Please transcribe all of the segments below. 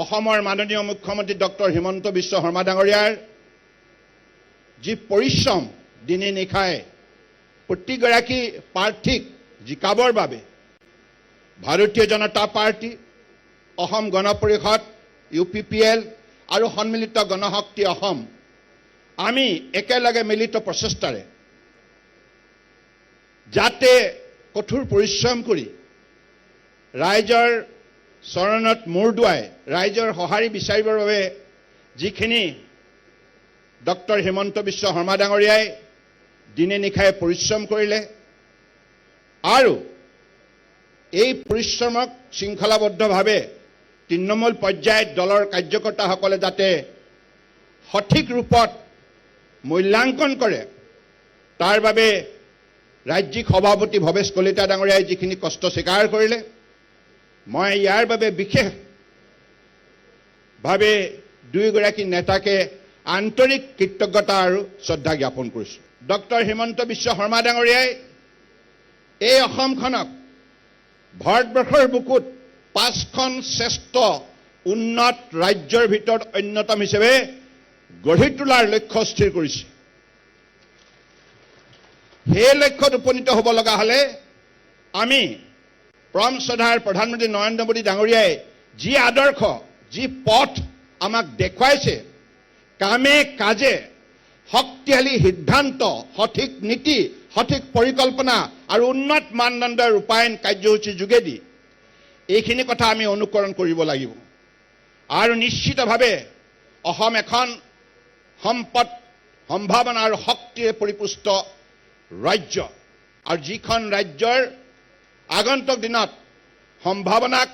অসমৰ মাননীয় মুখ্যমন্ত্ৰী ডক্টৰ হিমন্ত বিশ্ব শৰ্মা ডাঙৰীয়াৰ যি পৰিশ্ৰম দিনে নিশাই প্ৰতিগৰাকী প্ৰাৰ্থীক জিকাবৰ বাবে ভাৰতীয় জনতা পাৰ্টি, অসম গণ পৰিষদ, UPPL আৰু সন্মিলিত গণশক্তি অসম আমি একেলগে মিলিত প্ৰচেষ্টাৰে যাতে কঠোৰ পৰিশ্ৰম কৰি ৰাইজৰ চৰণত মূৰ দুৱাই ৰাইজৰ সঁহাৰি বিচাৰিবৰ বাবে যিখিনি ডক্টৰ হিমন্ত বিশ্ব শৰ্মা ডাঙৰীয়াই দিনে নিশাই পৰিশ্ৰম কৰিলে আৰু এই পৰিশ্ৰমক শৃংখলাবদ্ধভাৱে তৃণমূল পৰ্যায়ত দলৰ কাৰ্যকৰ্তাসকলে যাতে সঠিক ৰূপত মূল্যাংকন কৰে তাৰ বাবে ৰাজ্যিক সভাপতি ভৱেশ কলিতা ডাঙৰীয়াই যিখিনি কষ্ট স্বীকাৰ কৰিলে মই ইয়াৰ বাবে বিশেষভাৱে দুয়োগৰাকী নেতাকে আন্তৰিক কৃতজ্ঞতা আৰু শ্ৰদ্ধা জ্ঞাপন কৰিছোঁ। ডক্টৰ হিমন্ত বিশ্ব শৰ্মা ডাঙৰীয়াই এই অসমখনক ভাৰতবৰ্ষৰ বুকুত 5খন শ্ৰেষ্ঠ উন্নত ৰাজ্যৰ ভিতৰত অন্যতম হিচাপে গঢ়ি তোলাৰ লক্ষ্য স্থিৰ কৰিছে। সেই লক্ষ্যত উপনীত হ'ব লগা হ'লে আমি পৰম শ্ৰদ্ধাৰ প্ৰধানমন্ত্ৰী নৰেন্দ্ৰ মোদী ডাঙৰীয়াই যি আদৰ্শ, যি পথ আমাক দেখুৱাইছে, কামে কাজে শক্তিশালী সিদ্ধান্ত, সঠিক নীতি, সঠিক পৰিকল্পনা আৰু উন্নত মানদণ্ডৰ ৰূপায়ণ কাৰ্যসূচীৰ যোগেদি এইখিনি কথা আমি অনুকৰণ কৰিব লাগিব আৰু নিশ্চিতভাৱে অসম এখন সম্পদ, সম্ভাৱনা আৰু শক্তিৰে পৰিপুষ্ট ৰাজ্য আৰু যিখন ৰাজ্যৰ আগন্তুক দিনত সম্ভাৱনাক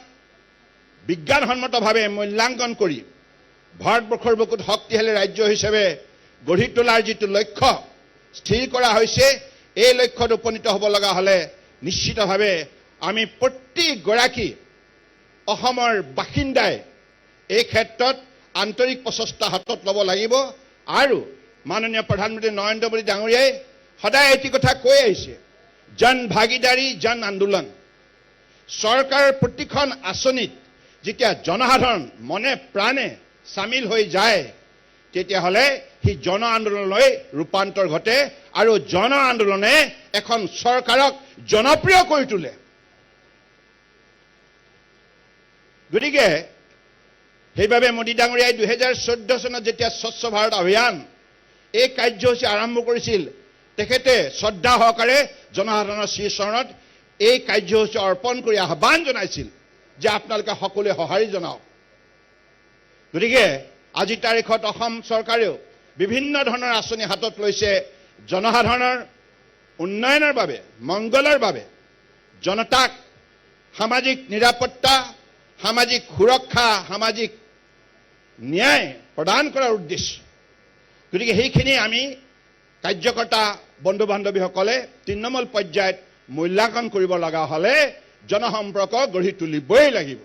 বিজ্ঞানসন্মতভাৱে মূল্যাংকন কৰি ভাৰতবৰ্ষৰ বুকুত শক্তিশালী ৰাজ্য হিচাপে গঢ়ি তোলাৰ যিটো লক্ষ্য স্থিৰ কৰা হৈছে, এই লক্ষ্যত উপনীত হ'ব লগা হ'লে নিশ্চিতভাৱে আমি প্ৰতিগৰাকী অসমৰ বাসিন্দাই এই ক্ষেত্ৰত আন্তৰিক প্ৰচেষ্টা হাতত ল'ব লাগিব আৰু মাননীয় প্ৰধানমন্ত্ৰী নৰেন্দ্ৰ মোদী ডাঙৰীয়াই সদায় এটি কথা কৈ আহিছে, জন ভাগিদাৰী জন আন্দোলন। চৰকাৰৰ প্ৰতিখন আঁচনিত যেতিয়া জনসাধাৰণ মনে প্ৰাণে চামিল হৈ যায় তেতিয়াহ'লে সি জন আন্দোলনলৈ ৰূপান্তৰ ঘটে আৰু জন আন্দোলনে এখন চৰকাৰক জনপ্ৰিয় কৰি তোলে। গতিকে সেইবাবে মোদী ডাঙৰীয়াই 2014 চনত যেতিয়া স্বচ্ছ ভাৰত অভিযান এই কাৰ্যসূচী আৰম্ভ কৰিছিল, তেখেতে শ্ৰদ্ধা সহকাৰে জনসাধাৰণৰ শ্ৰীচৰণত এই কাৰ্যসূচী অৰ্পণ কৰি আহ্বান জনাইছিল যে আপোনালোকে সকলোৱে সঁহাৰি জনাওক। গতিকে আজিৰ তাৰিখত অসম চৰকাৰেও বিভিন্ন ধৰণৰ আঁচনি হাতত লৈছে জনসাধাৰণৰ উন্নয়নৰ বাবে, মংগলৰ বাবে, জনতাক সামাজিক নিৰাপত্তা, সামাজিক সুৰক্ষা, সামাজিক ন্যায় প্ৰদান কৰাৰ উদ্দেশ্য। গতিকে সেইখিনি আমি কাৰ্যকৰ্তা বন্ধু বান্ধৱীসকলে তৃণমূল পৰ্যায়ত মূল্যাংকন কৰিব লগা হ'লে জনসম্পৰ্ক গঢ়ি তুলিবই লাগিব।